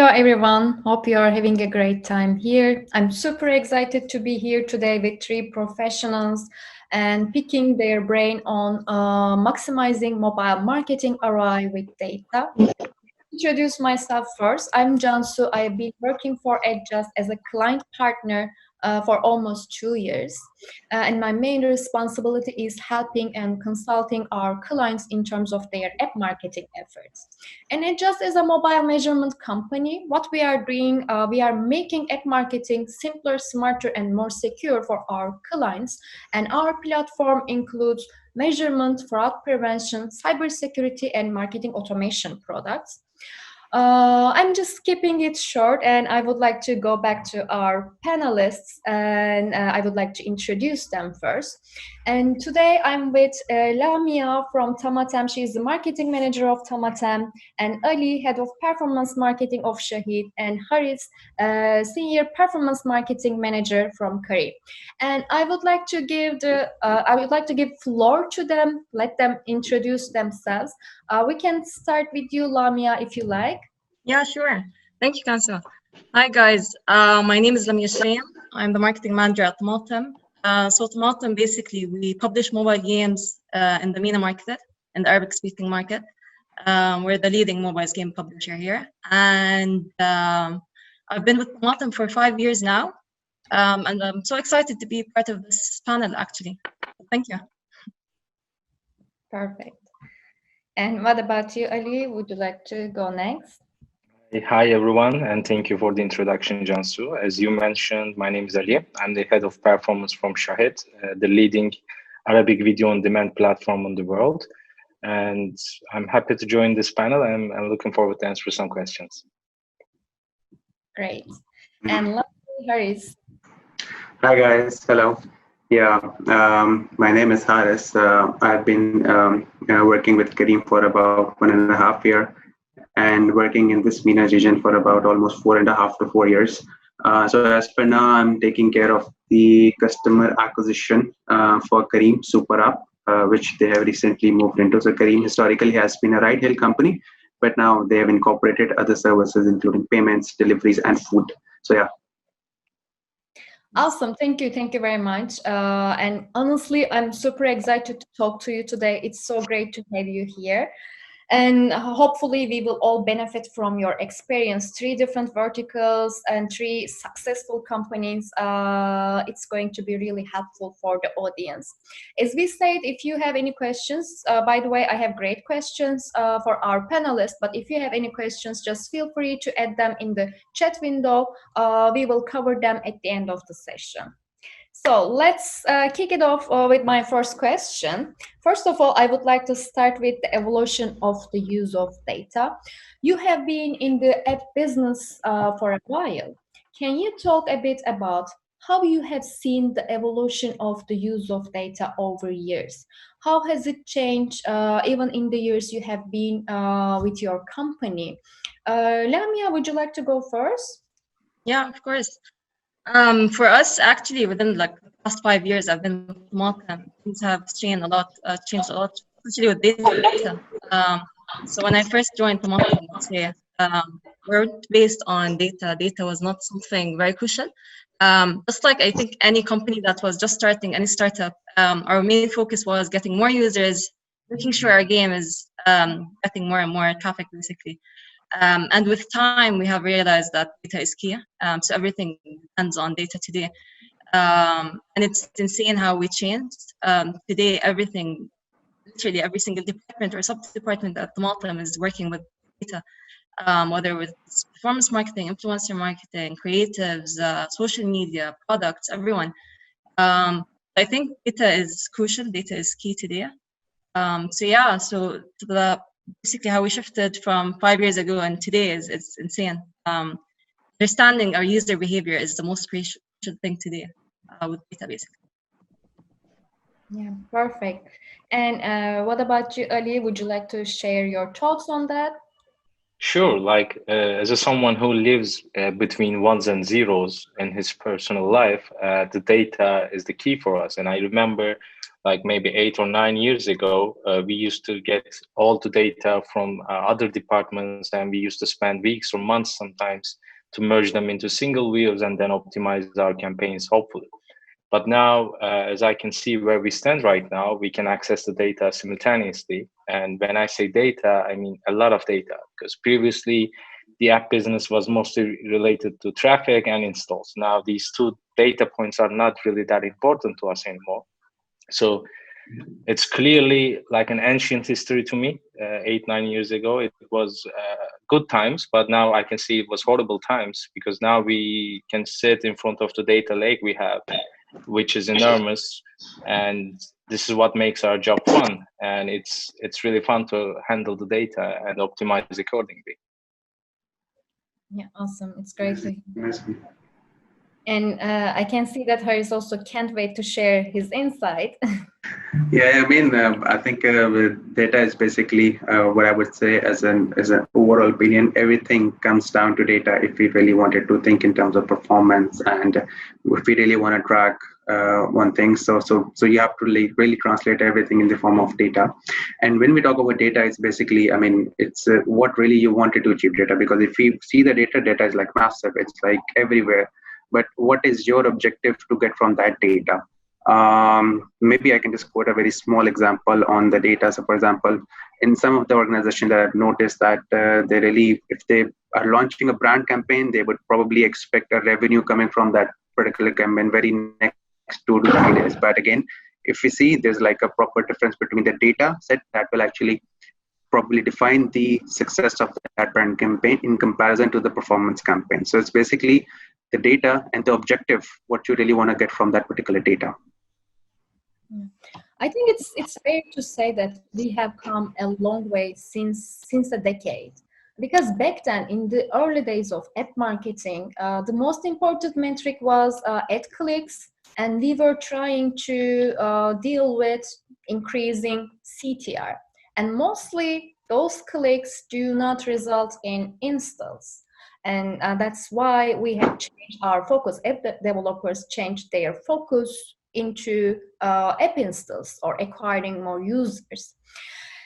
Hello everyone, hope you are having a great time here. I'm super excited to be here today with three professionals and picking their brain on maximizing mobile marketing ROI with data. Introduce myself first. I'm Jansu. I've been working for Adjust as a client partner for almost 2 years. And my main responsibility is helping and consulting our clients in terms of their app marketing efforts. And Adjust is a mobile measurement company. What we are doing, we are making app marketing simpler, smarter, and more secure for our clients. And our platform includes measurement, fraud prevention, cybersecurity, and marketing automation products. I'm just keeping it short, and I would like to go back to our panelists, and I would like to introduce them first. And today I'm with Lamia from Tamatem. She is the marketing manager of Tamatem, and Ali, head of performance marketing of Shahid, and Haris, senior performance marketing manager from Kari. And I would like to give floor to them. Let them introduce themselves. We can start with you, Lamia, if you like. Yeah, sure. Thank you, Kansa. Hi, guys. My name is Lamia Shreem. I'm the marketing manager at Multitouch. So Multitouch, basically, we publish mobile games in the MENA market, in the Arabic-speaking market. We're the leading mobile game publisher here. And I've been with Multitouch for 5 years now. And I'm so excited to be part of this panel, actually. Thank you. Perfect. And what about you, Ali? Would you like to go next? Hi, everyone, and thank you for the introduction, Jansu. As you mentioned, my name is Ali. I'm the head of performance from Shahid, the leading Arabic video on demand platform in the world. And I'm happy to join this panel, and I'm looking forward to answer some questions. Great. And lastly, Haris. Hi, guys. Hello. Yeah, my name is Haris. I've been working with Kareem for about 1.5 years and working in this MENA region for about almost 4.5 to 4 years. So as per now, I'm taking care of the customer acquisition for Kareem Super App, which they have recently moved into. So Kareem historically has been a ride-hail company, but now they have incorporated other services, including payments, deliveries, and food. So yeah. Awesome. Thank you. Thank you very much. And honestly, I'm super excited to talk to you today. It's so great to have you here. And hopefully we will all benefit from your experience. 3 different verticals and 3 successful companies. It's going to be really helpful for the audience. As we said, if you have any questions, by the way, I have great questions for our panelists, but if you have any questions, just feel free to add them in the chat window. We will cover them at the end of the session. So let's kick it off with my first question. First of all, I would like to start with the evolution of the use of data. You have been in the app business for a while. Can you talk a bit about how you have seen the evolution of the use of data over years? How has it changed even in the years you have been with your company? Lamia, would you like to go first? Yeah, of course. For us, actually, within like the past 5 years, I've been with Multitouch. Things have changed a lot, especially with data. So when I first joined Multitouch, let's say, we're based on data. Data was not something very crucial. Just like I think any company that was just starting, any startup, our main focus was getting more users, making sure our game is getting more and more traffic, basically. And with time, we have realized that data is key. So everything depends on data today. And it's insane how we changed. Today, everything, literally every single department or sub-department at the Multitouch is working with data, whether it's performance marketing, influencer marketing, creatives, social media, products, everyone. I think data is crucial. Data is key today. So yeah, so basically how we shifted from 5 years ago and today is it's insane. Understanding our user behavior is the most crucial thing today with data, basically. Yeah, perfect. And what about you, Ali? Would you like to share your thoughts on that? Sure. Like as someone who lives between ones and zeros in his personal life, the data is the key for us. And I remember like maybe 8 or 9 years ago, we used to get all the data from other departments, and we used to spend weeks or months sometimes to merge them into single views and then optimize our campaigns, hopefully. But now, as I can see where we stand right now, we can access the data simultaneously. And when I say data, I mean a lot of data, because previously the app business was mostly related to traffic and installs. Now these two data points are not really that important to us anymore. So it's clearly like an ancient history to me. 8-9 years ago, it was good times, but now I can see it was horrible times, because now we can sit in front of the data lake we have, which is enormous, and this is what makes our job fun. And it's really fun to handle the data and optimize accordingly. Yeah, awesome. It's great to hear. And I can see that Haris also can't wait to share his insight. Yeah, I mean, I think data is basically what I would say as an overall opinion. Everything comes down to data. If we really wanted to think in terms of performance, and if we really want to track one thing, so you have to really translate everything in the form of data. And when we talk about data, it's basically, I mean, it's what really you wanted to achieve data. Because if we see the data is like massive. It's like everywhere. But what is your objective to get from that data? Maybe I can just quote a very small example on the data. So for example, in some of the organizations that I've noticed that they really, if they are launching a brand campaign, they would probably expect a revenue coming from that particular campaign very next 2 to 3 days. But again, if we see, there's like a proper difference between the data set that will actually probably define the success of that brand campaign in comparison to the performance campaign. So it's basically the data and the objective, what you really want to get from that particular data. I think it's fair to say that we have come a long way since a decade. Because back then, in the early days of app marketing, the most important metric was ad clicks, and we were trying to deal with increasing CTR. And mostly, those clicks do not result in installs. And that's why we have changed our focus. App developers changed their focus into app installs or acquiring more users.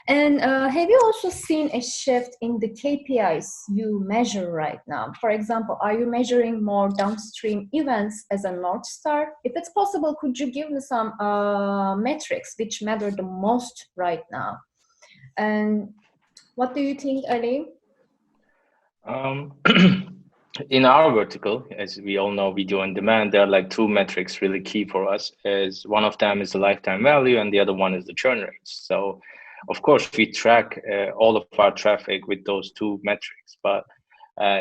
And have you also seen a shift in the KPIs you measure right now? For example, are you measuring more downstream events as a North Star? If it's possible, could you give me some metrics which matter the most right now? And what do you think, Ali? In our vertical, as we all know, video on demand, there are like 2 metrics really key for us. Is one of them is the lifetime value, and the other one is the churn rates. So, of course, we track all of our traffic with those 2 metrics. But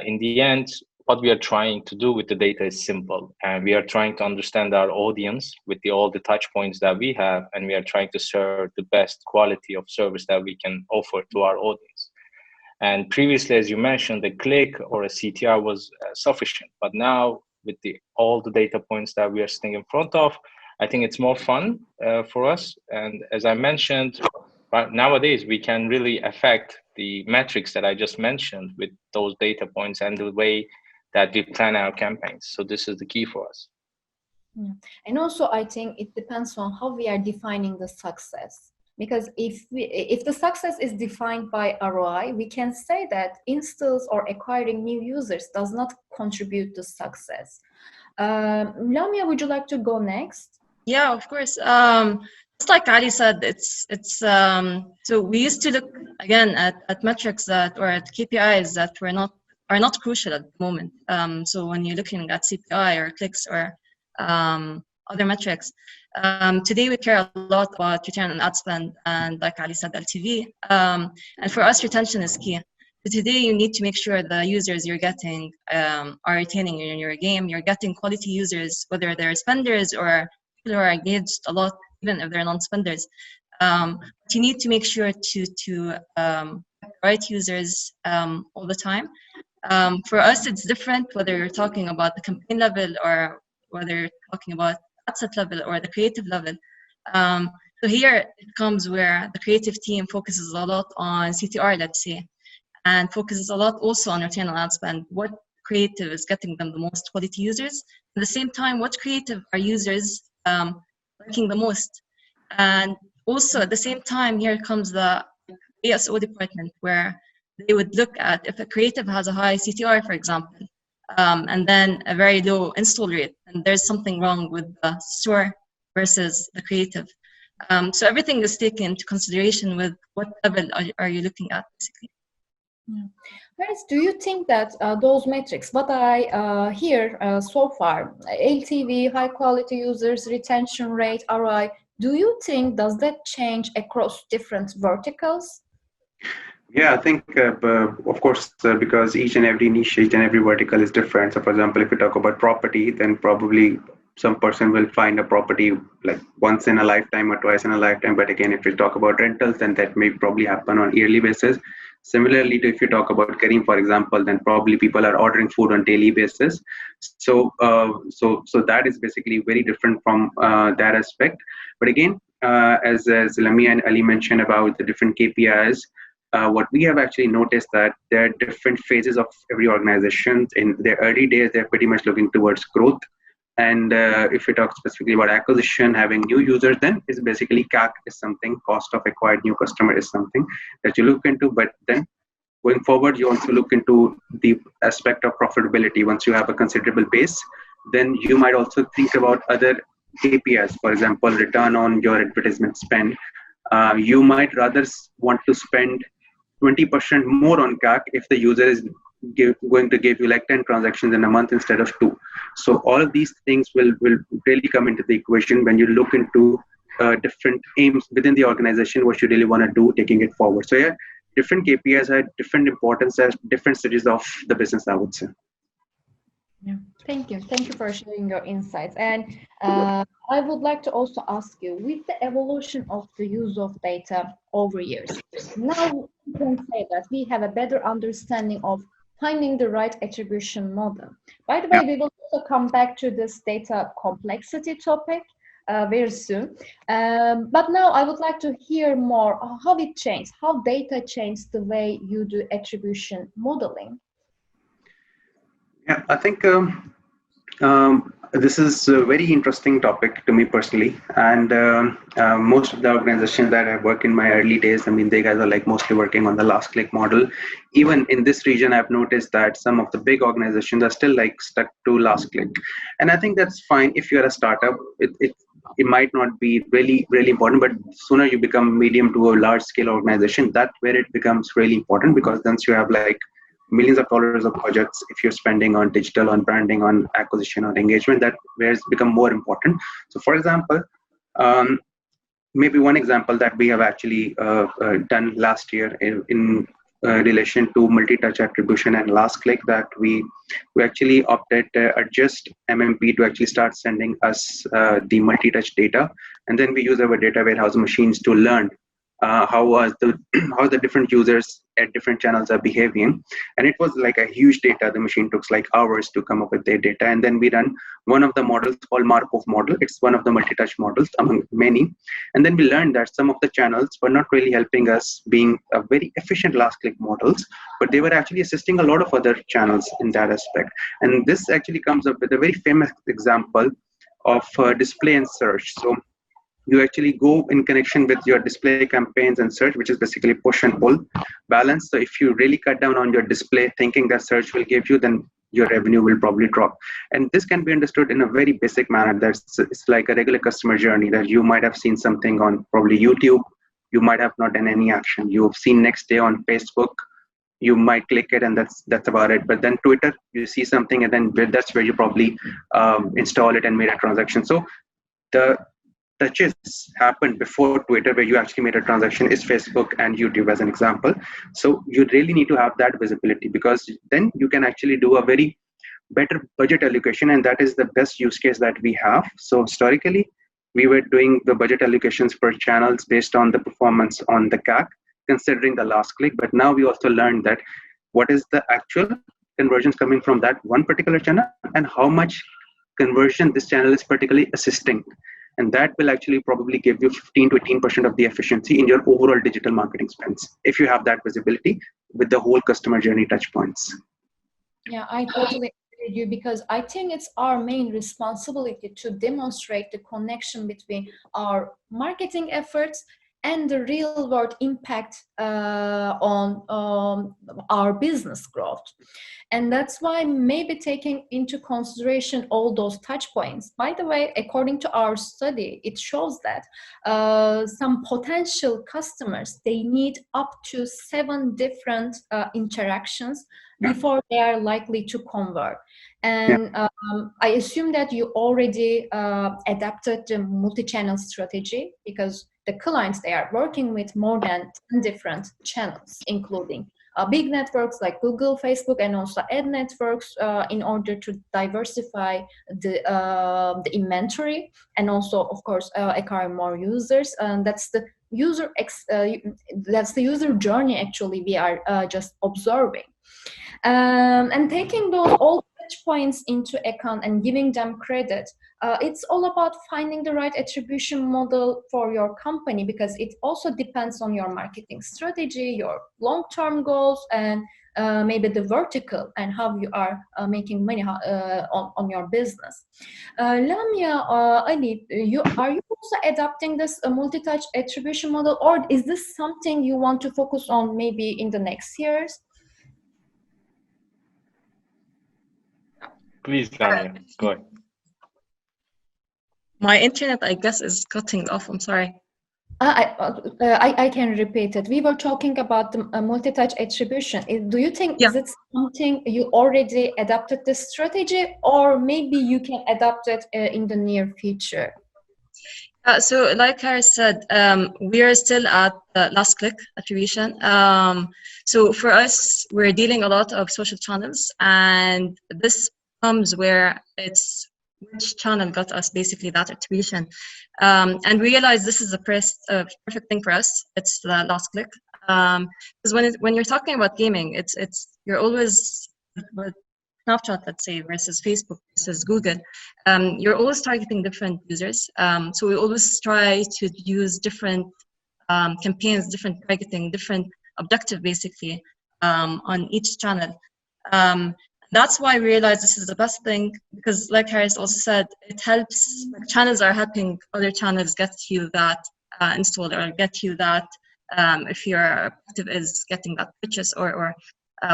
in the end, what we are trying to do with the data is simple, and we are trying to understand our audience with all the touch points that we have, and we are trying to serve the best quality of service that we can offer to our audience. And previously, as you mentioned, a click or a CTR was sufficient. But now, with all the data points that we are sitting in front of, I think it's more fun for us. And as I mentioned, nowadays, we can really affect the metrics that I just mentioned with those data points and the way that we plan our campaigns. So this is the key for us. Yeah. And also, I think it depends on how we are defining the success. Because if the success is defined by ROI, we can say that installs or acquiring new users does not contribute to success. Lamia, would you like to go next? Yeah, of course. Just like Ali said, it's so we used to look again at metrics that, or at KPIs that are not crucial at the moment. So when you're looking at CPI or clicks or other metrics, today we care a lot about return on ad spend, and like Ali said, LTV. And for us, retention is key. So today you need to make sure the users you're getting are retaining in your game. You're getting quality users, whether they're spenders or people who are engaged a lot, even if they're non-spenders. But you need to make sure to right users all the time. For us, it's different whether you're talking about the campaign level or whether you're talking about ad set level or the creative level. So here it comes where the creative team focuses a lot on CTR, let's say, and focuses a lot also on return on ad spend. What creative is getting them the most quality users? At the same time, what creative are users liking the most? And also at the same time, here comes the ASO department, where they would look at if a creative has a high CTR, for example, and then a very low install rate, and there's something wrong with the store versus the creative. So everything is taken into consideration with what level are you looking at, basically. Yeah. Guys, do you think that those metrics, what I hear so far, LTV, high quality users, retention rate, ROI, do you think does that change across different verticals? Yeah, I think, of course, because each and every niche, each and every vertical is different. So, for example, if we talk about property, then probably some person will find a property like once in a lifetime or twice in a lifetime. But again, if we talk about rentals, then that may probably happen on yearly basis. Similarly, if you talk about Kareem, for example, then probably people are ordering food on daily basis. So that is basically very different from that aspect. But again, as Lami and Ali mentioned about the different KPIs, what we have actually noticed that there are different phases of every organization. In their early days, they're pretty much looking towards growth. And if we talk specifically about acquisition, having new users, then it's basically CAC is something, cost of acquired new customer is something that you look into. But then going forward, you also look into the aspect of profitability. Once you have a considerable base, then you might also think about other KPIs, for example, return on your advertisement spend. You might rather want to spend 20% more on CAC if the user is going to give you like 10 transactions in a month instead of 2. So all of these things will really come into the equation when you look into different aims within the organization, what you really want to do, taking it forward. So yeah, different KPIs have different importance at different stages of the business, I would say. Yeah, thank you. Thank you for sharing your insights. And I would like to also ask you, with the evolution of the use of data over years, now we can say that we have a better understanding of finding the right attribution model. By the way, we will also come back to this data complexity topic very soon. But now I would like to hear more how it changed, how data changed the way you do attribution modeling. Yeah, I think this is a very interesting topic to me personally. And most of the organizations that I work in my early days, I mean, they guys are like mostly working on the Lastclick model. Even in this region, I've noticed that some of the big organizations are still like stuck to Lastclick. And I think that's fine if you're a startup. It might not be really important, but sooner you become medium to a large scale organization, that's where it becomes really important, because then you have like millions of dollars of budgets if you're spending on digital, on branding, on acquisition, on engagement, that where it's become more important. So for example, maybe one example that we have actually done last year in relation to multi-touch attribution and Lastclick, that we actually opted adjust MMP to actually start sending us the multi-touch data, and then we use our data warehouse machines to learn how the different users at different channels are behaving. And it was like a huge data. The machine took like hours to come up with their data, and then we run one of the models called Markov model. It's one of the multi-touch models among many. And then we learned that some of the channels were not really helping us being a very efficient Lastclick models, but they were actually assisting a lot of other channels in that aspect. And this actually comes up with a very famous example of display and search. So you actually go in connection with your display campaigns and search, which is basically push and pull balance. So if you really cut down on your display thinking that search will give you, then your revenue will probably drop. And this can be understood in a very basic manner. It's like a regular customer journey, that you might have seen something on probably YouTube, you might have not done any action. You've seen next day on Facebook, you might click it, and that's about it. But then Twitter, you see something, and then that's where you probably install it and made a transaction. So the touches happened before Twitter, where you actually made a transaction, is Facebook and YouTube as an example. So you really need to have that visibility, because then you can actually do a very better budget allocation, and that is the best use case that we have. So historically, we were doing the budget allocations per channels based on the performance on the CAC, considering the Lastclick. But now we also learned that what is the actual conversions coming from that one particular channel, and how much conversion this channel is particularly assisting. And that will actually probably give you 15 to 18% of the efficiency in your overall digital marketing spends, if you have that visibility with the whole customer journey touch points. Yeah, I totally agree with you because I think it's our main responsibility to demonstrate the connection between our marketing efforts and the real world impact on our business growth. And that's why maybe taking into consideration all those touch points. By the way, according to our study, it shows that some potential customers, they need up to 7 different interactions before they are likely to convert. And I assume that you already adapted the multi-channel strategy because the clients, they are working with more than 10 different channels, including big networks like Google, Facebook, and also ad networks in order to diversify the inventory and also, of course, acquire more users. And that's the that's the user journey actually we are just observing. And taking those all touch points into account and giving them credit, it's all about finding the right attribution model for your company because it also depends on your marketing strategy, your long-term goals, and maybe the vertical and how you are making money on your business. Lamia, Ali, are you also adapting this multi-touch attribution model, or is this something you want to focus on maybe in the next years? Please, Lamia, go ahead. My internet, I guess, is cutting off. I'm sorry. I can repeat it. We were talking about the multi-touch attribution. Do you think is it something you already adapted this strategy, or maybe you can adapt it in the near future? So, like Harris said, we are still at the Lastclick attribution. So for us, we're dealing a lot of social channels, and this comes where it's which channel got us basically that attribution. And we realize this is a perfect thing for us. It's the Lastclick. Because when you're talking about gaming, you're always with Snapchat, let's say, versus Facebook versus Google, you're always targeting different users. So we always try to use different campaigns, different targeting, different objective basically on each channel. That's why we realize this is the best thing because, like Harris also said, it helps. Like, channels are helping other channels get you that installed or get you that if your objective is getting that purchase or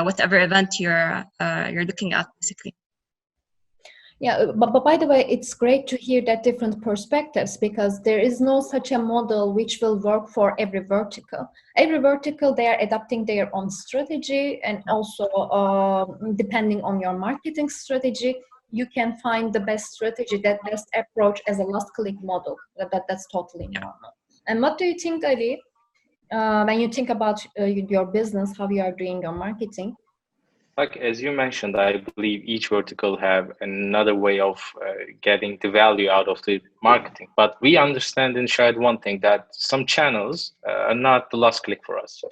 whatever event you're looking at, basically. Yeah, but by the way, it's great to hear that different perspectives because there is no such a model which will work for every vertical. Every vertical, they are adapting their own strategy, and also depending on your marketing strategy, you can find the best strategy, that best approach as a Lastclick model. That's totally normal. And what do you think, Ali, when you think about your business, how you are doing your marketing? Like, as you mentioned, I believe each vertical have another way of getting the value out of the marketing. But we understand in Shahid one thing, that some channels are not the Lastclick for us.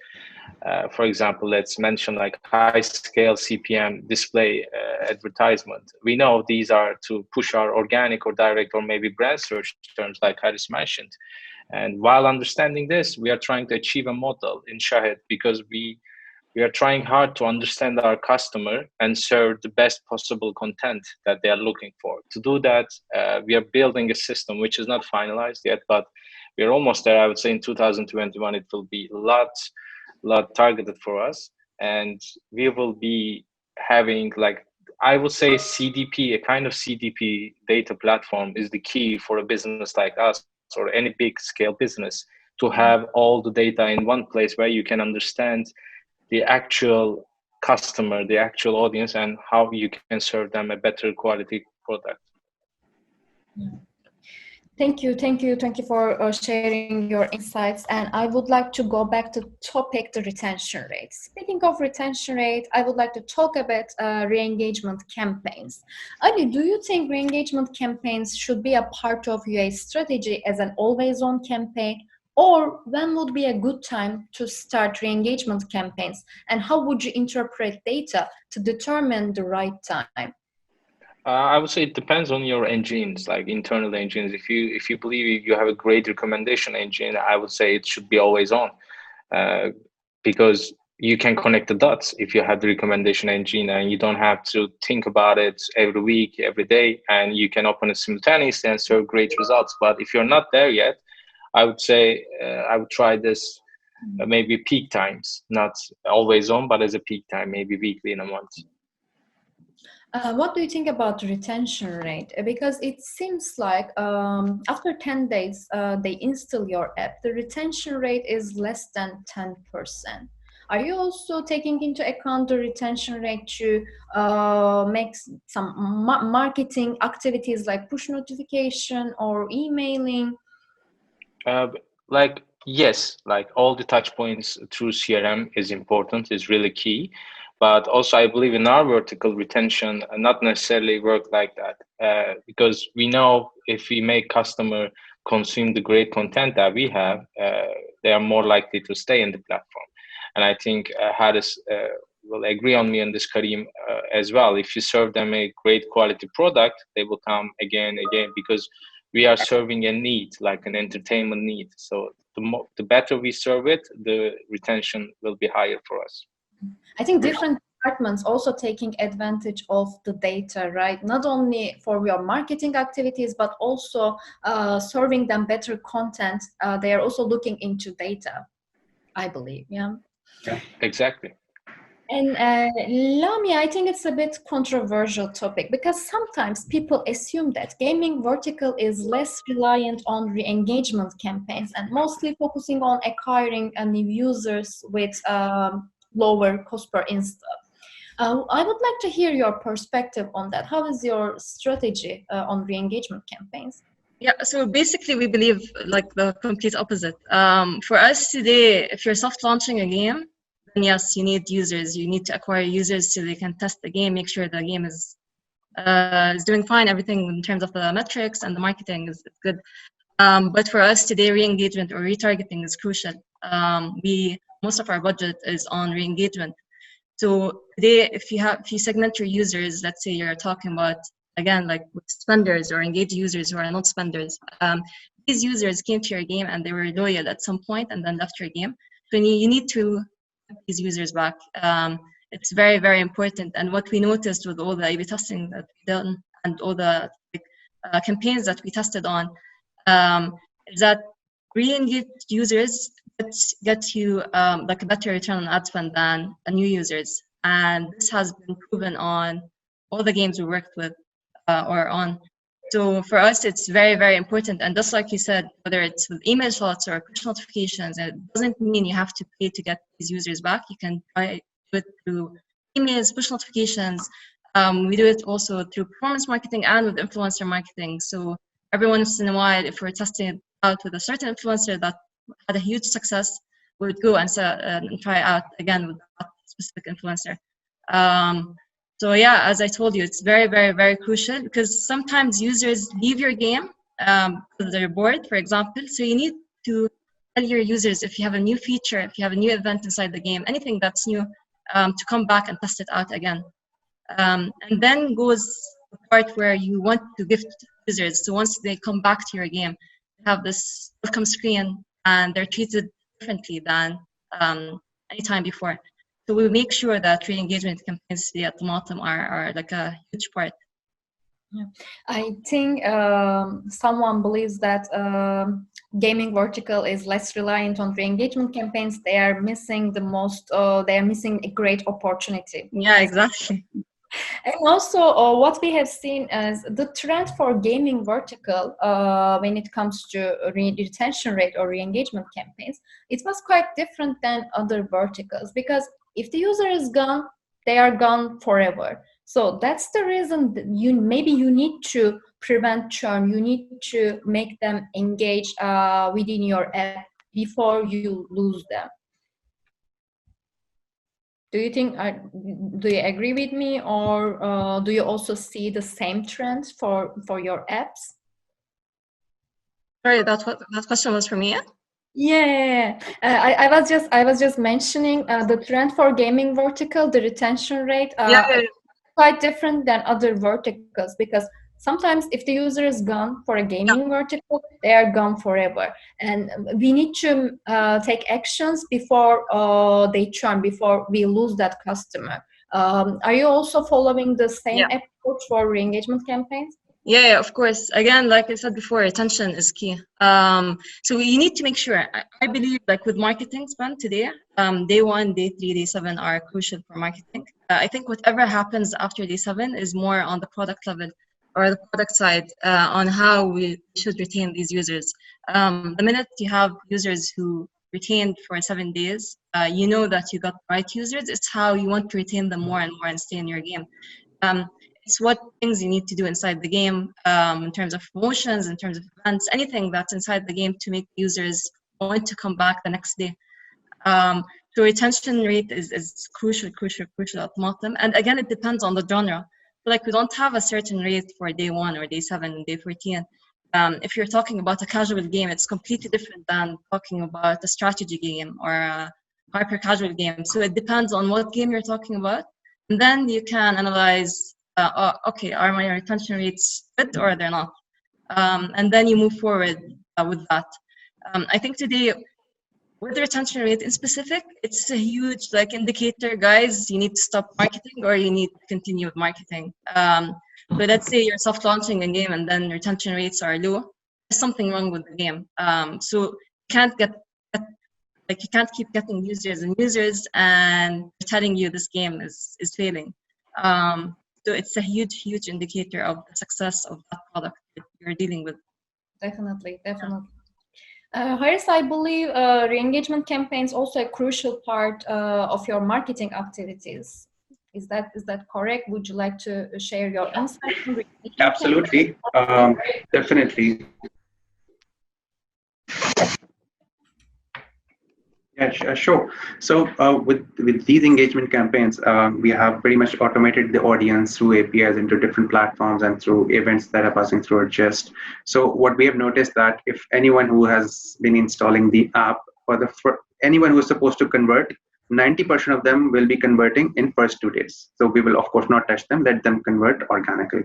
For example, let's mention like high scale CPM display advertisement. We know these are to push our organic or direct or maybe brand search terms like Haris mentioned. And while understanding this, we are trying to achieve a model in Shahid because we are trying hard to understand our customer and serve the best possible content that they are looking for. To do that, we are building a system which is not finalized yet, but we are almost there. I would say in 2021, it will be a lot targeted for us. And we will be having, like, I would say CDP, a kind of CDP data platform is the key for a business like us or any big scale business to have all the data in one place where you can understand the actual customer, the actual audience, and how you can serve them a better quality product. Thank you for sharing your insights. And I would like to go back to topic, the retention rate. Speaking of retention rate, I would like to talk about re-engagement campaigns. Ali, do you think re-engagement campaigns should be a part of UA strategy as an always-on campaign? Or when would be a good time to start re-engagement campaigns? And how would you interpret data to determine the right time? I would say it depends on your engines, like internal engines. If you believe you have a great recommendation engine, I would say it should be always on, because you can connect the dots if you have the recommendation engine, and you don't have to think about it every week, every day, and you can open it simultaneously and serve great results. But if you're not there yet, I would say I would try this maybe peak times, not always on, but as a peak time, maybe weekly in a month. What do you think about the retention rate? Because it seems like after 10 days, they install your app, the retention rate is less than 10%. Are you also taking into account the retention rate to make some marketing activities like push notification or emailing? Yes, like all the touch points through CRM is important, is really key. But also I believe in our vertical, retention not necessarily work like that, because we know if we make customer consume the great content that we have, they are more likely to stay in the platform. And I think Haris will agree on me on this, Karim, as well. If you serve them a great quality product, they will come again, because we are serving a need, like an entertainment need. So the better we serve it, the retention will be higher for us. I think different departments also taking advantage of the data, right? Not only for your marketing activities, but also serving them better content. They are also looking into data, I believe. Yeah. Exactly. And Lamia, I think it's a bit controversial topic because sometimes people assume that gaming vertical is less reliant on re-engagement campaigns and mostly focusing on acquiring new users with lower cost per install. I would like to hear your perspective on that. How is your strategy on re-engagement campaigns? Yeah, so basically we believe like the complete opposite. For us today, if you're soft launching a game, then yes, you need users. You need to acquire users so they can test the game, make sure the game is doing fine. Everything in terms of the metrics and the marketing is good. But for us today, re-engagement or retargeting is crucial. Most of our budget is on re-engagement. So today, if you segment your users, let's say you're talking about, again, like with spenders or engaged users who are not spenders, these users came to your game and they were loyal at some point and then left your game. So you need to get these users back. It's very, very important. And what we noticed with all the A/B testing that we've done and all the campaigns that we tested on, is that re-engaged users get you like a better return on ad spend than new users. And this has been proven on all the games we worked with or on. So for us, it's very, very important. And just like you said, whether it's with email shots or push notifications, it doesn't mean you have to pay to get these users back. You can try do it through emails, push notifications. We do it also through performance marketing and with influencer marketing. So every once in a while, if we're testing it out with a certain influencer that had a huge success, we would go and try out again with that specific influencer. So yeah, as I told you, it's very, very, very crucial because sometimes users leave your game because they're bored, for example. So you need to tell your users if you have a new feature, if you have a new event inside the game, anything that's new, to come back and test it out again. And then goes the part where you want to gift users. So once they come back to your game, they have this welcome screen and they're treated differently than any time before. So we make sure that re-engagement campaigns at the bottom are like a huge part. Yeah. I think someone believes that gaming vertical is less reliant on re-engagement campaigns. They are missing the most. They are missing a great opportunity. Yeah, exactly. And also, what we have seen is the trend for gaming vertical when it comes to retention rate or re-engagement campaigns. It was quite different than other verticals because if the user is gone, they are gone forever. So that's the reason that maybe you need to prevent churn. You need to make them engage within your app before you lose them. Do you think? Do you agree with me, or do you also see the same trends for your apps? Sorry, that question was for me. Yeah, I was just mentioning the trend for gaming vertical, the retention rate. Quite different than other verticals because sometimes if the user is gone for a gaming vertical, they are gone forever. And we need to take actions before they churn, before we lose that customer. Are you also following the same approach for re-engagement campaigns? Yeah, of course. Again, like I said before, attention is key. So you need to make sure. I believe, like with marketing spend today, day 1, day 3, day 7 are crucial for marketing. I think whatever happens after day 7 is more on the product level or the product side, on how we should retain these users. The minute you have users who retained for 7 days, you know that you got the right users. It's how you want to retain them more and more and stay in your game. It's what things you need to do inside the game, in terms of promotions, in terms of events, anything that's inside the game to make users want to come back the next day. So retention rate is crucial at Multim. And again, it depends on the genre. Like we don't have a certain rate for day 1 or day 7, day 14. If you're talking about a casual game, it's completely different than talking about a strategy game or a hyper casual game. So it depends on what game you're talking about. And then you can analyze, okay, are my retention rates good or they're not? And then you move forward with that. I think today, with the retention rate in specific, it's a huge indicator, guys. You need to stop marketing or you need to continue with marketing. So let's say you're soft launching a game and then retention rates are low. There's something wrong with the game. So you can't you can't keep getting users and telling you this game is failing. So it's a huge indicator of the success of that product that you're dealing with. Definitely. Haris, I believe re-engagement campaigns also a crucial part of your marketing activities. Is that correct? Would you like to share your insights on re-engagement? Absolutely, definitely. Yeah, sure. So with these engagement campaigns, we have pretty much automated the audience through APIs into different platforms and through events that are passing through our Jest. So what we have noticed that if anyone who has been installing the app, for anyone who is supposed to convert, 90% of them will be converting in first 2 days. So we will of course not touch them, let them convert organically.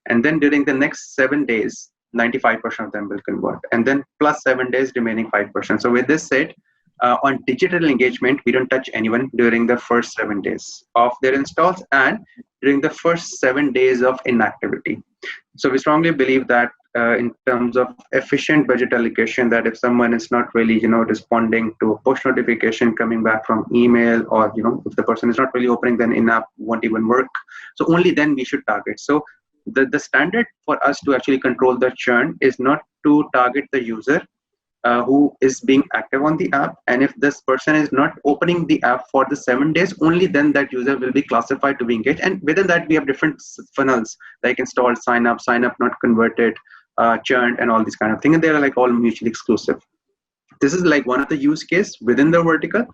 And then during the next 7 days, 95% of them will convert. And then plus 7 days, remaining 5%. So with this said, on digital engagement, we don't touch anyone during the first 7 days of their installs and during the first 7 days of inactivity. So we strongly believe that in terms of efficient budget allocation, that if someone is not really, responding to a push notification coming back from email, or, if the person is not really opening, then in-app won't even work. So only then we should target. So the standard for us to actually control the churn is not to target the user who is being active on the app, and if this person is not opening the app for the 7 days, only then that user will be classified to be engaged. And within that, we have different funnels like installed, sign up, not converted, churned, and all these kind of things, and they are all mutually exclusive. This is one of the use case within the vertical.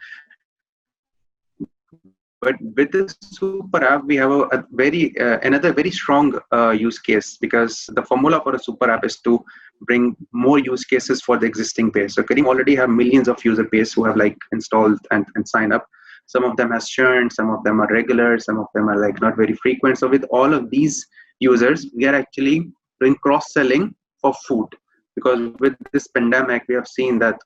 But with this super app, we have another very strong use case, because the formula for a super app is to bring more use cases for the existing base. So Kareem already have millions of user base who have installed and signed up. Some of them has churned, some of them are regular, some of them are not very frequent. So with all of these users, we are actually doing cross-selling for food, because with this pandemic, we have seen that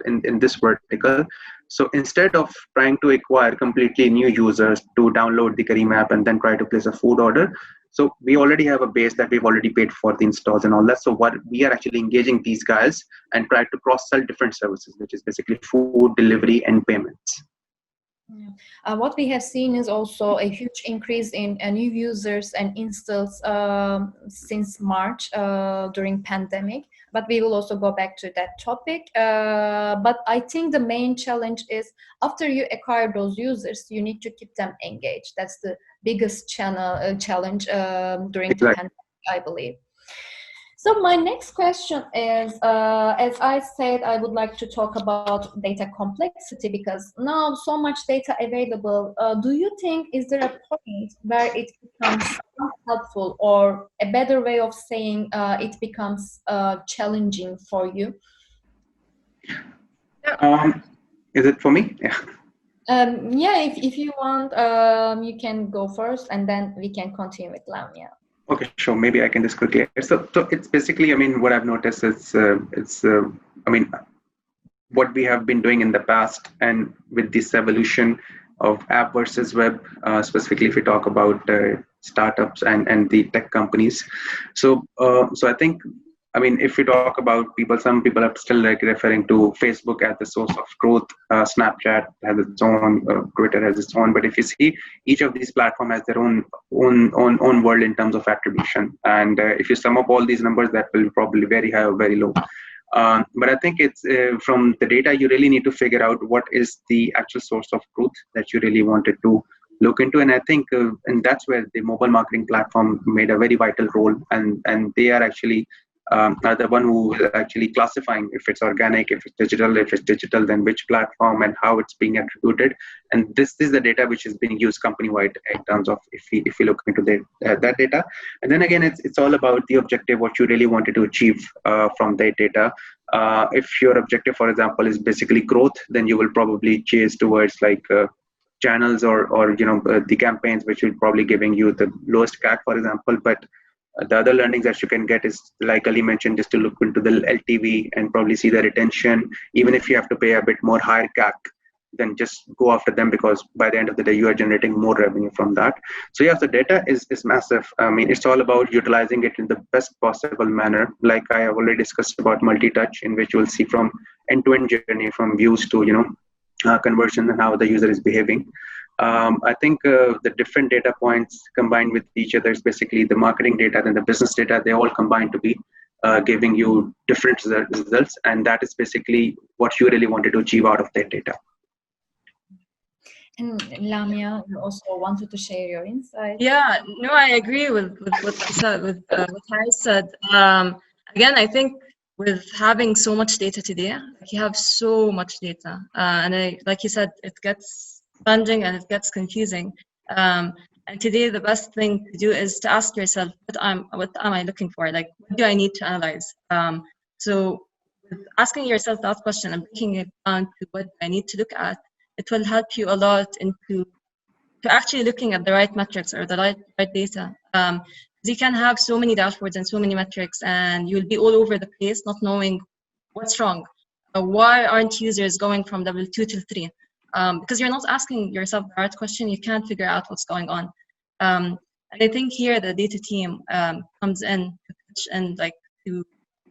in this vertical. So instead of trying to acquire completely new users to download the Kareem app and then try to place a food order, so we already have a base that we've already paid for the installs and all that. So what we are actually engaging these guys and try to cross-sell different services, which is basically food, delivery, and payments. Yeah. What we have seen is also a huge increase in new users and installs since March during pandemic. But we will also go back to that topic. But I think the main challenge is after you acquire those users, you need to keep them engaged. That's the biggest challenge during the pandemic, I believe. So my next question is, as I said, I would like to talk about data complexity, because now so much data available. Do you think, is there a point where it becomes helpful, or a better way of saying it becomes challenging for you? Is it for me? Yeah. Yeah, if you want, you can go first, and then we can continue with Lamia. Okay, sure. Maybe I can just quickly. So it's basically, I mean, what I've noticed is, I mean, what we have been doing in the past, and with this evolution of app versus web, specifically if we talk about startups and the tech companies. So I think, I mean, if we talk about people, some people are still like referring to Facebook as the source of growth. Snapchat has its own, Twitter has its own. But if you see, each of these platforms has their own world in terms of attribution. And if you sum up all these numbers, that will be probably very high or very low. But I think it's from the data, you really need to figure out what is the actual source of truth that you really wanted to look into. And I think, and that's where the mobile marketing platform made a very vital role. And they are actually are the one who is actually classifying if it's organic, if it's digital, then which platform and how it's being attributed. And this is the data which is being used company-wide in terms of if we look into that data. And then again, it's all about the objective, what you really wanted to achieve from that data. If your objective, for example, is basically growth, then you will probably chase towards like channels or the campaigns which will probably giving you the lowest CAC, for example. But the other learnings that you can get is, like Ali mentioned, just to look into the LTV and probably see the retention. Even if you have to pay a bit more higher CAC, then just go after them, because by the end of the day, you are generating more revenue from that. So yes, the data is massive. I mean, it's all about utilizing it in the best possible manner. Like I have already discussed about multi-touch, in which you will see from end-to-end journey, from views to conversion and how the user is behaving. I think the different data points combined with each other is basically the marketing data and the business data. They all combine to be giving you different results, and that is basically what you really wanted to achieve out of that data. And Lamia, you also wanted to share your insights. Yeah, no, I agree with what you said, with what Harris said. Again, I think with having so much data today, like you have so much data, and like you said, it gets challenging and it gets confusing. And today, the best thing to do is to ask yourself, what am I looking for? Like, what do I need to analyze? So, with asking yourself that question and breaking it down to what I need to look at, it will help you a lot into actually looking at the right metrics or the right data. You can have so many dashboards and so many metrics, and you'll be all over the place, not knowing what's wrong. Why aren't users going from level 2 to 3? Because you're not asking yourself the right question, you can't figure out what's going on. And I think here the data team comes in and like to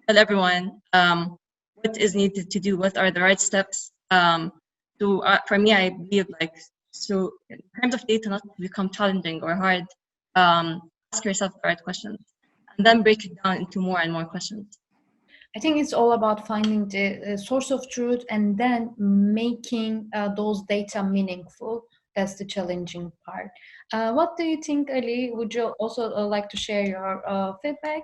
tell everyone what is needed to do, what are the right steps. So for me, I believe like, so in terms of data not to become challenging or hard, ask yourself the right questions and then break it down into more and more questions. I think it's all about finding the source of truth and then making those data meaningful. That's the challenging part. What do you think, Ali? Would you also like to share your feedback?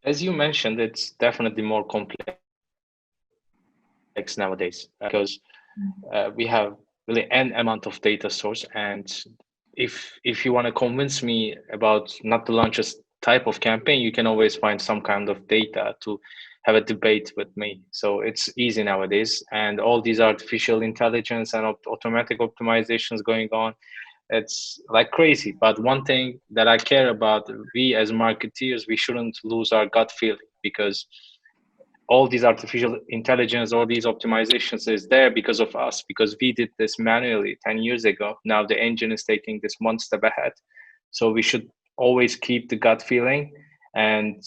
As you mentioned, it's definitely more complex nowadays because we have really n amount of data source, and if you want to convince me about not to launch a type of campaign, you can always find some kind of data to have a debate with me. So it's easy nowadays, and all these artificial intelligence and automatic optimizations going on, it's like crazy. But one thing that I care about, we as marketeers, we shouldn't lose our gut feeling, because all these artificial intelligence, all these optimizations is there because of us, because we did this manually 10 years ago. Now the engine is taking this one step ahead. So we should always keep the gut feeling, and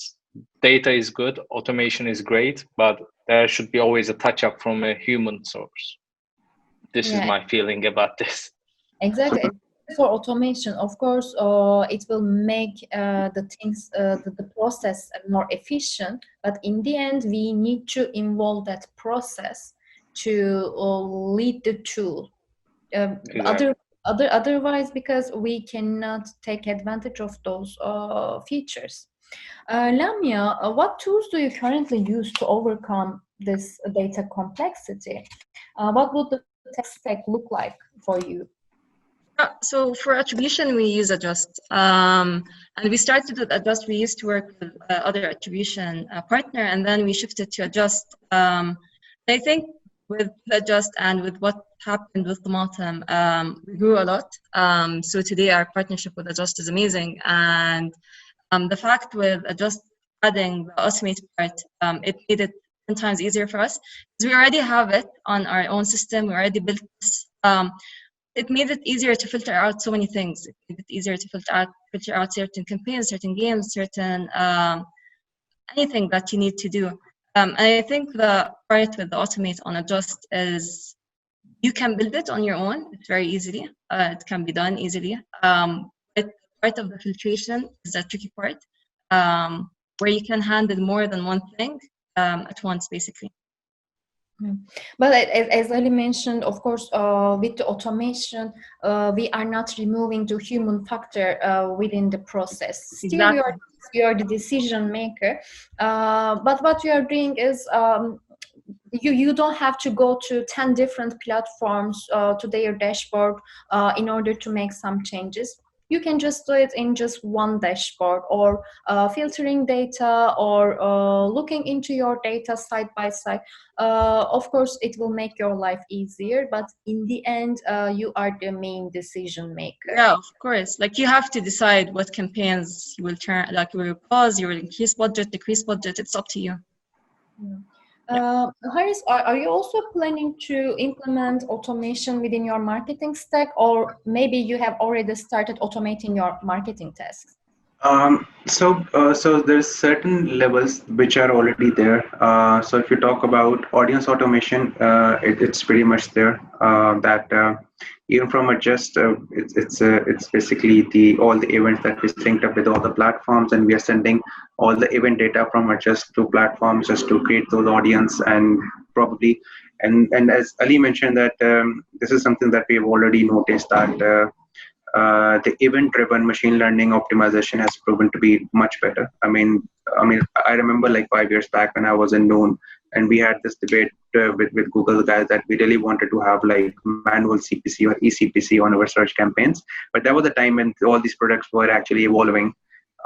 data is good, automation is great, but there should be always a touch up from a human source. This is my feeling about this. Exactly. For automation, of course, it will make the things, the process more efficient. But in the end, we need to involve that process to lead the tool. Exactly. Otherwise, because we cannot take advantage of those features. Lamia, what tools do you currently use to overcome this data complexity? What would the tech stack look like for you? So for attribution, we use Adjust. And we started with Adjust. We used to work with other attribution partner, and then we shifted to Adjust. I think with Adjust and with what happened with Tomatum, we grew a lot. So today our partnership with Adjust is amazing. And The fact with just adding the automate part, it made it 10 times easier for us because we already have it on our own system. We already built this. It made it easier to filter out so many things. It made it easier to filter out certain campaigns, certain games, certain anything that you need to do. And I think the part with the automate on Adjust is you can build it on your own. It's very easily. It can be done easily. But part of the filtration is the tricky part, where you can handle more than one thing at once, basically. But as Ali mentioned, of course, with the automation, we are not removing the human factor within the process. Still, Exactly. you are the decision maker. But what you are doing is you don't have to go to 10 different platforms to their dashboard in order to make some changes. You can just do it in just one dashboard, or filtering data, or looking into your data side by side. Of course, it will make your life easier, but in the end, you are the main decision maker. Yeah, of course. Like you have to decide what campaigns you will turn, like you will pause, you will increase budget, decrease budget. It's up to you. Haris, are you also planning to implement automation within your marketing stack, or maybe you have already started automating your marketing tasks? So there's certain levels which are already there. So if you talk about audience automation, it's pretty much there. Even from Adjust, it's basically all the events that we synced up with all the platforms, and we are sending all the event data from Adjust to platforms just to create those audience, and probably and as Ali mentioned that this is something that we've already noticed that. The event-driven machine learning optimization has proven to be much better. I mean, I remember like 5 years back when I was in Noon, and we had this debate with Google guys that we really wanted to have like manual CPC or eCPC on our search campaigns. But that was the time when all these products were actually evolving.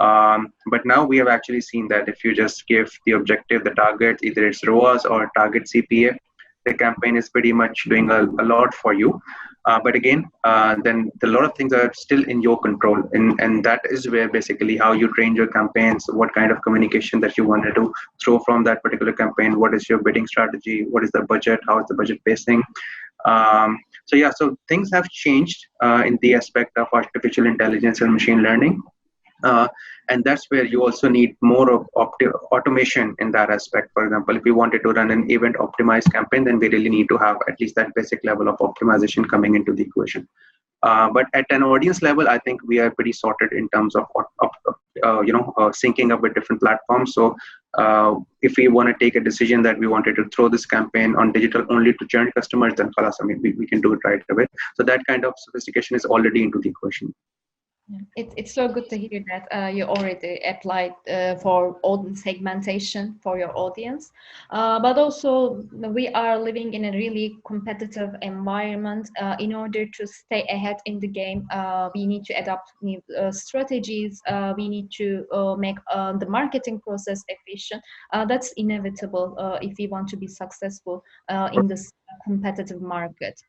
But now we have actually seen that if you just give the objective, the target, either it's ROAS or target CPA, the campaign is pretty much doing a lot for you. But again, then a lot of things are still in your control. And that is where basically how you train your campaigns, what kind of communication that you wanted to throw from that particular campaign, what is your bidding strategy, what is the budget, how is the budget pacing. So things have changed in the aspect of artificial intelligence and machine learning. And that's where you also need more of automation in that aspect. For example, if we wanted to run an event optimized campaign, then we really need to have at least that basic level of optimization coming into the equation. But at an audience level, I think we are pretty sorted in terms of syncing up with different platforms. So if we want to take a decision that we wanted to throw this campaign on digital only to churn customers, then we can do it right away. So that kind of sophistication is already into the equation. It's so good to hear that you already applied for audience segmentation for your audience. But also, we are living in a really competitive environment. In order to stay ahead in the game, we need to adopt new strategies. We need to make the marketing process efficient. That's inevitable if we want to be successful in this competitive market.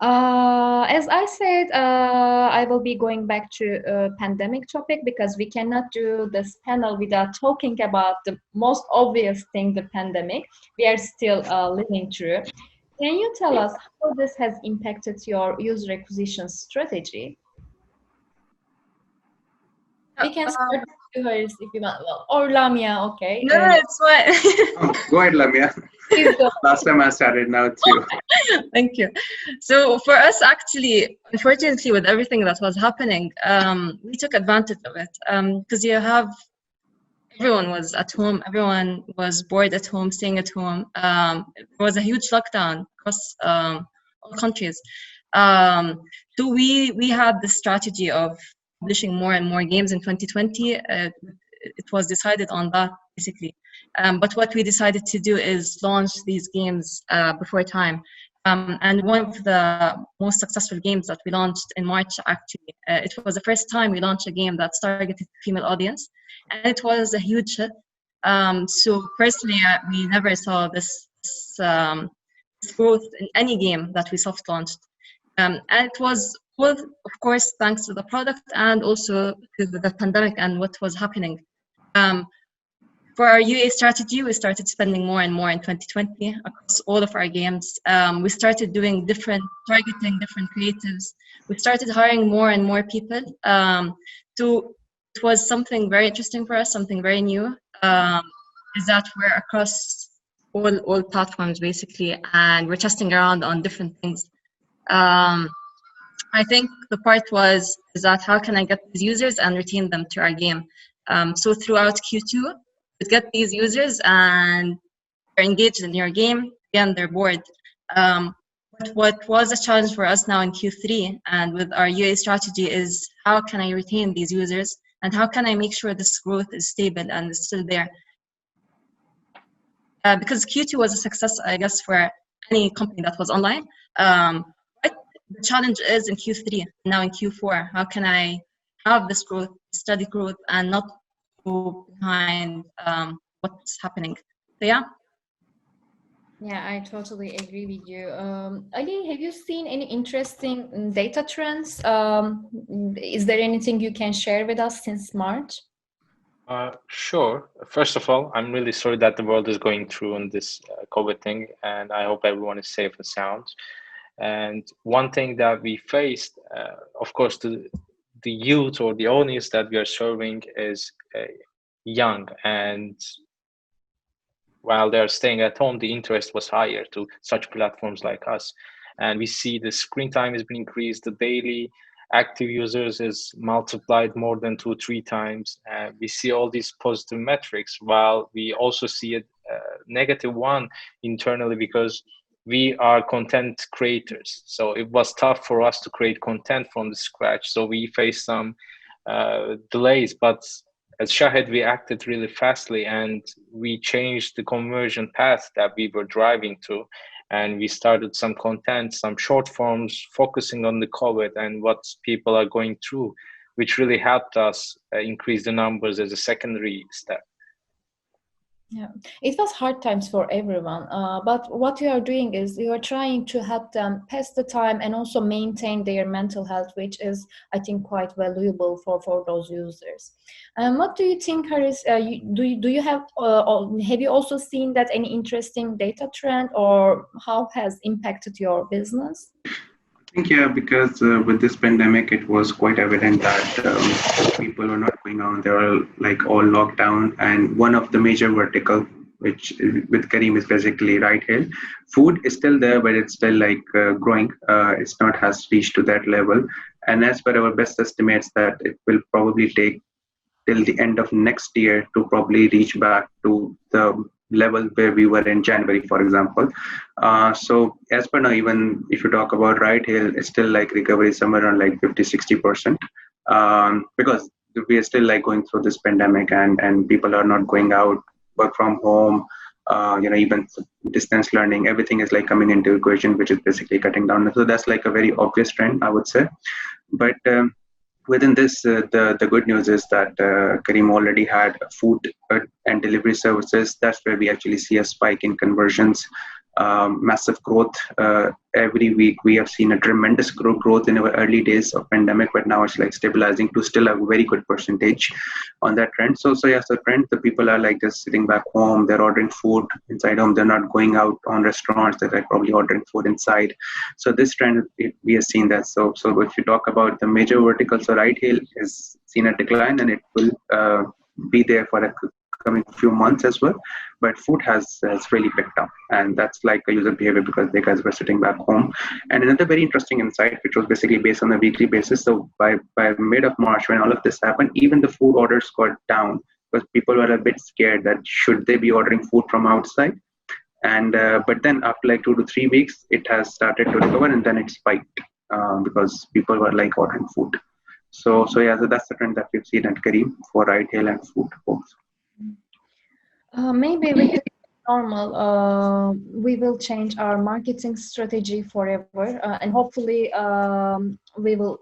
As I said, I will be going back to pandemic topic because we cannot do this panel without talking about the most obvious thing, the pandemic. We are still living through. Can you tell us how this has impacted your user acquisition strategy? We can start with viewers if you want, or Lamia, okay? No, it's fine. Go ahead, Lamia. Last time I started, now it's you. Thank you. So for us, actually, unfortunately, with everything that was happening, we took advantage of it because everyone was at home, everyone was bored at home, staying at home. There was a huge lockdown across all countries. So we had the strategy of publishing more and more games in 2020. It was decided on that, basically. But what we decided to do is launch these games before time. And one of the most successful games that we launched in March, actually, it was the first time we launched a game that's targeted female audience. And it was a huge hit. So personally, we never saw this growth in any game that we soft launched. And it was both, of course, thanks to the product and also to the pandemic and what was happening. For our UA strategy, we started spending more and more in 2020 across all of our games. We started doing targeting different creatives. We started hiring more and more people. It was something very interesting for us, something very new, is that we're across all platforms basically, and we're testing around on different things. I think the part is that how can I get these users and retain them to our game? So throughout Q2, to get these users and they're engaged in your game, again, they're bored. But what was a challenge for us now in Q3 and with our UA strategy is how can I retain these users and how can I make sure this growth is stable and is still there? Because Q2 was a success, I guess, for any company that was online. But the challenge is in Q3, now in Q4, how can I have this growth, steady growth, and not go behind what's happening? So yeah. Yeah, I totally agree with you. Ali, have you seen any interesting data trends? Is there anything you can share with us since March? Sure. First of all, I'm really sorry that the world is going through on this COVID thing, and I hope everyone is safe and sound. And one thing that we faced, of course, the youth or the audience that we are serving is young, and while they're staying at home, the interest was higher to such platforms like us. And we see the screen time has been increased, the daily active users is multiplied more than 2-3 times. And we see all these positive metrics, while we also see a negative one internally because we are content creators. So it was tough for us to create content from the scratch. So we faced some delays, but as Shahid, we acted really fastly and we changed the conversion path that we were driving to. And we started some content, some short forms, focusing on the COVID and what people are going through, which really helped us increase the numbers as a secondary step. Yeah, it was hard times for everyone, but what you are doing is you are trying to help them pass the time and also maintain their mental health, which is, I think, quite valuable for those users. What do you think, Haris? Do you have you also seen that any interesting data trend, or how has impacted your business? I think, yeah, because with this pandemic, it was quite evident that people were not going on. They were like all locked down. And one of the major vertical, which with Kareem is basically right here. Food is still there, but it's still like growing. It's not has reached to that level. And as per our best estimates, that it will probably take till the end of next year to probably reach back to the level where we were in January, for example. So as per now, even if you talk about Right Hill, it's still like recovery somewhere around like 50-60%, because we are still like going through this pandemic and people are not going out, work from home, even distance learning, everything is like coming into equation, which is basically cutting down. So that's like a very obvious trend, I would say. But within this, the good news is that Kareem already had food and delivery services. That's where we actually see a spike in conversions, massive growth. Every week we have seen a tremendous growth in our early days of pandemic, but now it's like stabilizing to still a very good percentage on that trend. So yes, the trend, the people are like just sitting back home, they're ordering food inside home, they're not going out on restaurants, they're like probably ordering food inside. So this trend, we have seen that. So if you talk about the major verticals, so Right Hill has seen a decline and it will be there for a coming few months as well, but food has really picked up, and that's like a user behavior because they guys were sitting back home. And another very interesting insight, which was basically based on a weekly basis. So by mid of March, when all of this happened, even the food orders got down because people were a bit scared that should they be ordering food from outside. And but then after like 2 to 3 weeks, it has started to recover, and then it spiked because people were like ordering food. So yeah, so that's the trend that we've seen at Kareem for Right Hill and food both. Maybe with the normal, we will change our marketing strategy forever, and hopefully we will.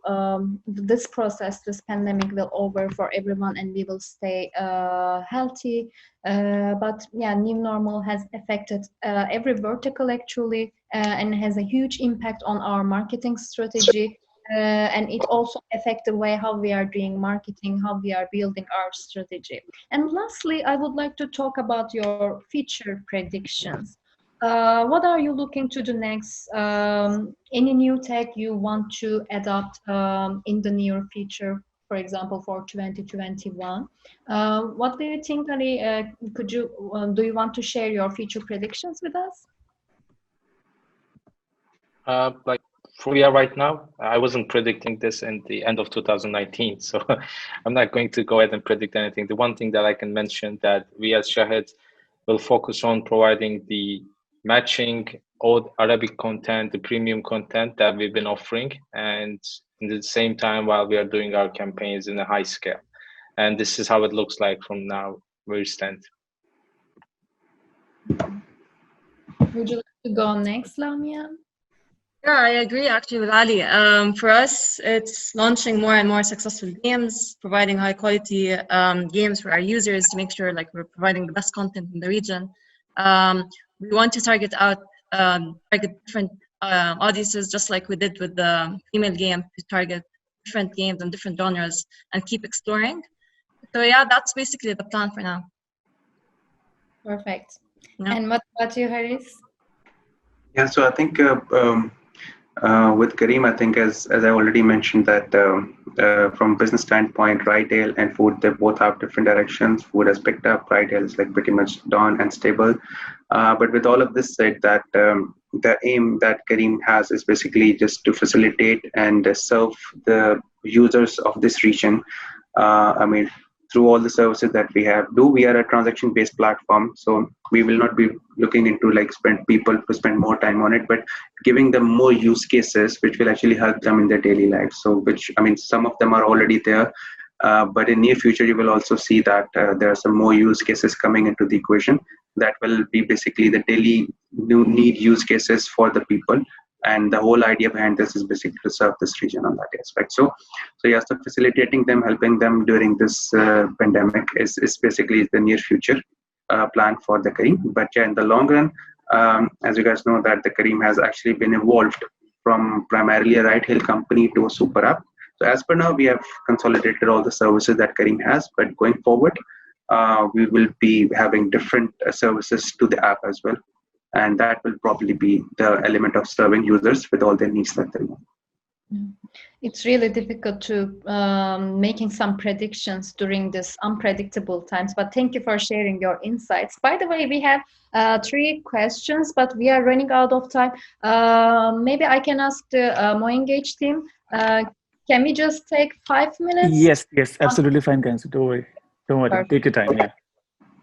This process, this pandemic, will over for everyone, and we will stay healthy. But yeah, new normal has affected every vertical actually, and has a huge impact on our marketing strategy. and it also affects the way how we are doing marketing, how we are building our strategy. And lastly, I would like to talk about your future predictions. What are you looking to do next? Any new tech you want to adopt in the near future, for example, for 2021? What do you think, Ali? Do you want to share your future predictions with us? Like for we are right now, I wasn't predicting this in the end of 2019, so I'm not going to go ahead and predict anything. The one thing that I can mention that we as Shahid will focus on providing the matching old Arabic content, the premium content that we've been offering, and in the same time while we are doing our campaigns in a high scale. And this is how it looks like from now where we stand. Would you like to go next, Lamia? Yeah, I agree actually with Ali. For us, it's launching more and more successful games, providing high quality games for our users to make sure like we're providing the best content in the region. We want to target different audiences, just like we did with the female game, to target different games and different genres and keep exploring. So yeah, that's basically the plan for now. Perfect. Yeah. And what about you, Haris? Yeah, so I think with Kareem, I think as I already mentioned that from business standpoint, retail and food, they both have different directions. Food has picked up, retail is like pretty much done and stable. But with all of this said, that the aim that Kareem has is basically just to facilitate and serve the users of this region. I mean, through all the services that we have. We are a transaction-based platform, so we will not be looking into like people to spend more time on it, but giving them more use cases which will actually help them in their daily life. So, which I mean, some of them are already there, but in near future you will also see that there are some more use cases coming into the equation that will be basically the daily need use cases for the people. And the whole idea behind this is basically to serve this region on that aspect. So yes, so facilitating them, helping them during this pandemic is basically the near future plan for the Kareem. But yeah, in the long run, as you guys know, that the Kareem has actually been evolved from primarily a ride-hail company to a super app. So as per now, we have consolidated all the services that Kareem has, but going forward, we will be having different services to the app as well. And that will probably be the element of serving users with all their needs that they want. It's really difficult to making some predictions during this unpredictable times, but thank you for sharing your insights. By the way, we have 3 questions, but we are running out of time. Maybe I can ask the MoEngage team. Can we just take 5 minutes? Yes, absolutely fine, Kansu. Don't worry. Perfect. Take your time. Yeah.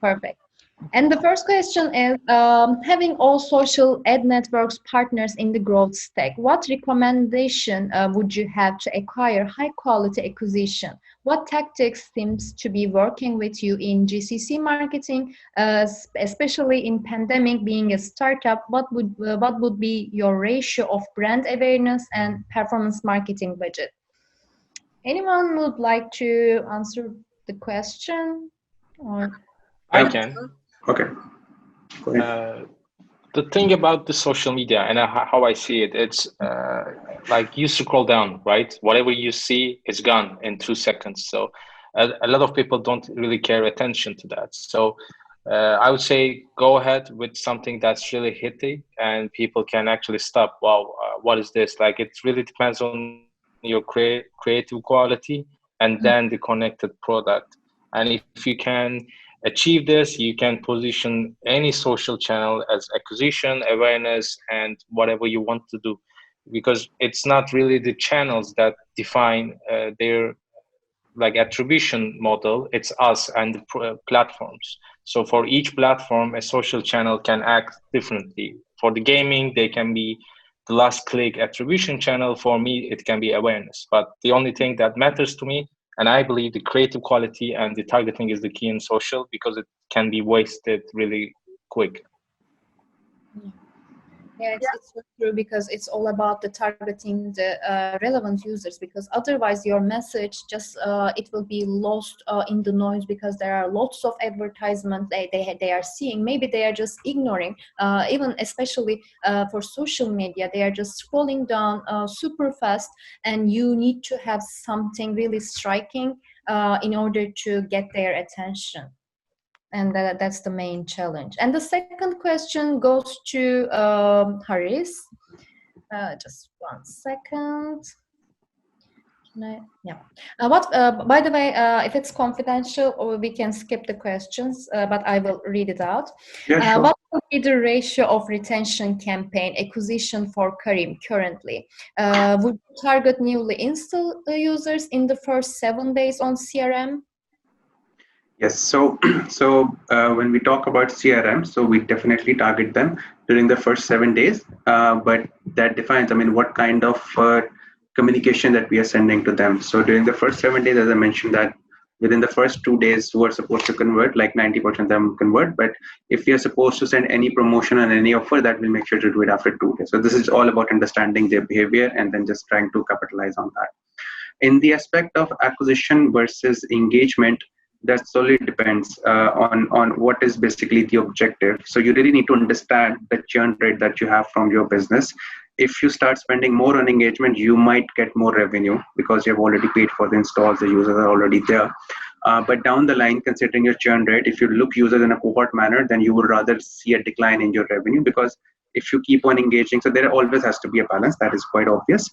Perfect. And the first question is, having all social ad networks partners in the growth stack, what recommendation would you have to acquire high quality acquisition? What tactics seems to be working with you in GCC marketing, especially in pandemic being a startup? What would be your ratio of brand awareness and performance marketing budget? Anyone would like to answer the question? Or I can. Okay. The thing about the social media and how I see it, it's like you scroll down, right? Whatever you see is gone in 2 seconds. So a lot of people don't really care attention to that. So I would say go ahead with something that's really hitty and people can actually stop. Wow, what is this? Like it really depends on your creative quality and then the connected product. And if you can achieve this, you can position any social channel as acquisition, awareness, and whatever you want to do, because it's not really the channels that define their like attribution model. It's us and the platforms. So for each platform, a social channel can act differently. For the gaming, they can be the Lastclick attribution channel. For me, it can be awareness. But the only thing that matters to me, and I believe the creative quality and the targeting is the key in social, because it can be wasted really quick. Yeah, it's so true because it's all about the targeting the relevant users, because otherwise your message just it will be lost in the noise, because there are lots of advertisements they are seeing. Maybe they are just ignoring, even especially for social media, they are just scrolling down super fast, and you need to have something really striking in order to get their attention. And that's the main challenge. And the second question goes to Haris. Just 1 second. Yeah. By the way, if it's confidential, or we can skip the questions, but I will read it out. Yeah, sure. What would be the ratio of retention campaign acquisition for Karim currently? Would you target newly installed users in the first 7 days on CRM? Yes. So, when we talk about CRM, so we definitely target them during the first 7 days. But that defines, I mean, what kind of communication that we are sending to them. So during the first 7 days, as I mentioned, that within the first 2 days, we're supposed to convert, like 90% of them convert. But if we are supposed to send any promotion and any offer, that we'll make sure to do it after 2 days. So this is all about understanding their behavior and then just trying to capitalize on that. In the aspect of acquisition versus engagement, that solely depends on what is basically the objective. So you really need to understand the churn rate that you have from your business. If you start spending more on engagement, you might get more revenue because you've already paid for the installs, the users are already there. But down the line, considering your churn rate, if you look users in a cohort manner, then you would rather see a decline in your revenue, because if you keep on engaging, so there always has to be a balance, that is quite obvious.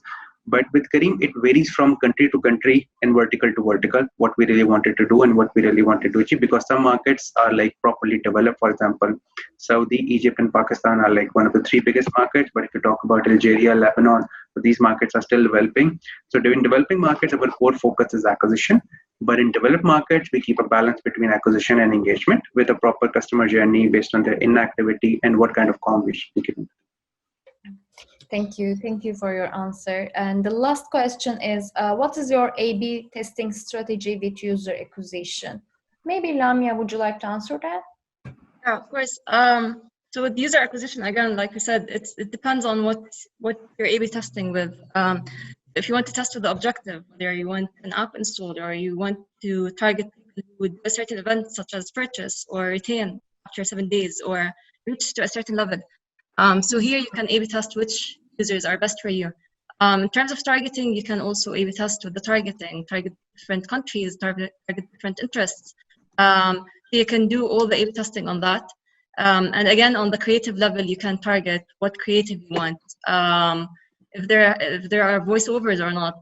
But with Kareem, it varies from country to country and vertical to vertical, what we really wanted to do and what we really wanted to achieve, because some markets are like properly developed. For example, Saudi, Egypt, and Pakistan are like one of the 3 biggest markets. But if you talk about Algeria, Lebanon, these markets are still developing. So during developing markets, our core focus is acquisition. But in developed markets, we keep a balance between acquisition and engagement with a proper customer journey based on their inactivity and what kind of comm we should be giving. Thank you. Thank you for your answer. And the last question is, what is your A/B testing strategy with user acquisition? Maybe Lamia, would you like to answer that? Yeah, of course. So with user acquisition, again, like we said, it depends on what you're A/B testing with. If you want to test with the objective, whether you want an app installed or you want to target people with a certain event such as purchase or retain after 7 days or reach to a certain level. So here you can A/B test which users are best for you. In terms of targeting, you can also A/B test with the targeting, target different countries, target different interests. You can do all the A/B testing on that. And again, on the creative level, you can target what creative you want. If there are voiceovers or not,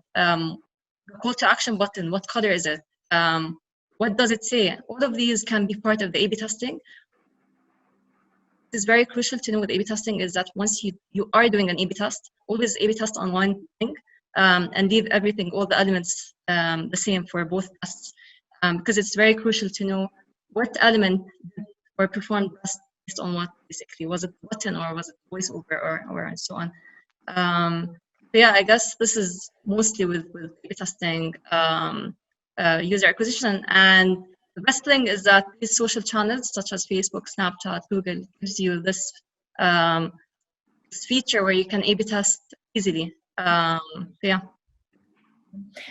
call to action button, what color is it? What does it say? All of these can be part of the A/B testing. It's very crucial to know with A/B testing is that once you are doing an A/B test, always A/B test on one thing and leave everything, all the elements the same for both tests, because it's very crucial to know what element or performed best based on what, basically. Was it button or was it voiceover or and so on. Yeah, I guess this is mostly with A/B testing user acquisition. And the best thing is that these social channels such as Facebook, Snapchat, Google gives you this feature where you can A/B test easily. Yeah.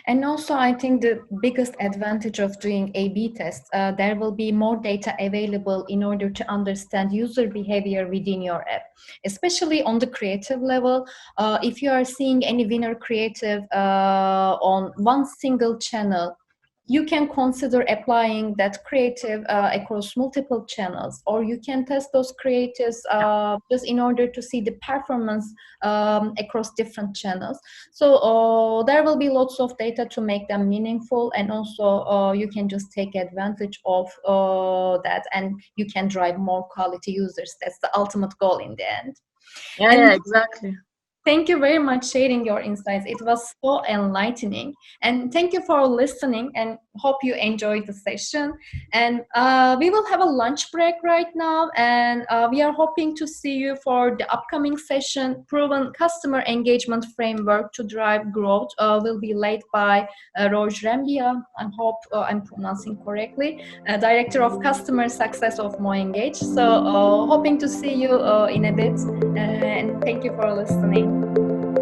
And also, I think the biggest advantage of doing A/B tests, there will be more data available in order to understand user behavior within your app, especially on the creative level. If you are seeing any winner creative on one single channel, you can consider applying that creative across multiple channels, or you can test those creatives just in order to see the performance across different channels. So there will be lots of data to make them meaningful, and also you can just take advantage of that, and you can drive more quality users. That's the ultimate goal in the end. Yeah, exactly. Thank you very much sharing your insights. It was so enlightening. And thank you for listening. And hope you enjoyed the session. And we will have a lunch break right now, and we are hoping to see you for the upcoming session, Proven Customer Engagement Framework to Drive Growth, will be led by Roj Rambia. I hope I'm pronouncing correctly, Director of Customer Success of MoEngage. So hoping to see you in a bit, and thank you for listening.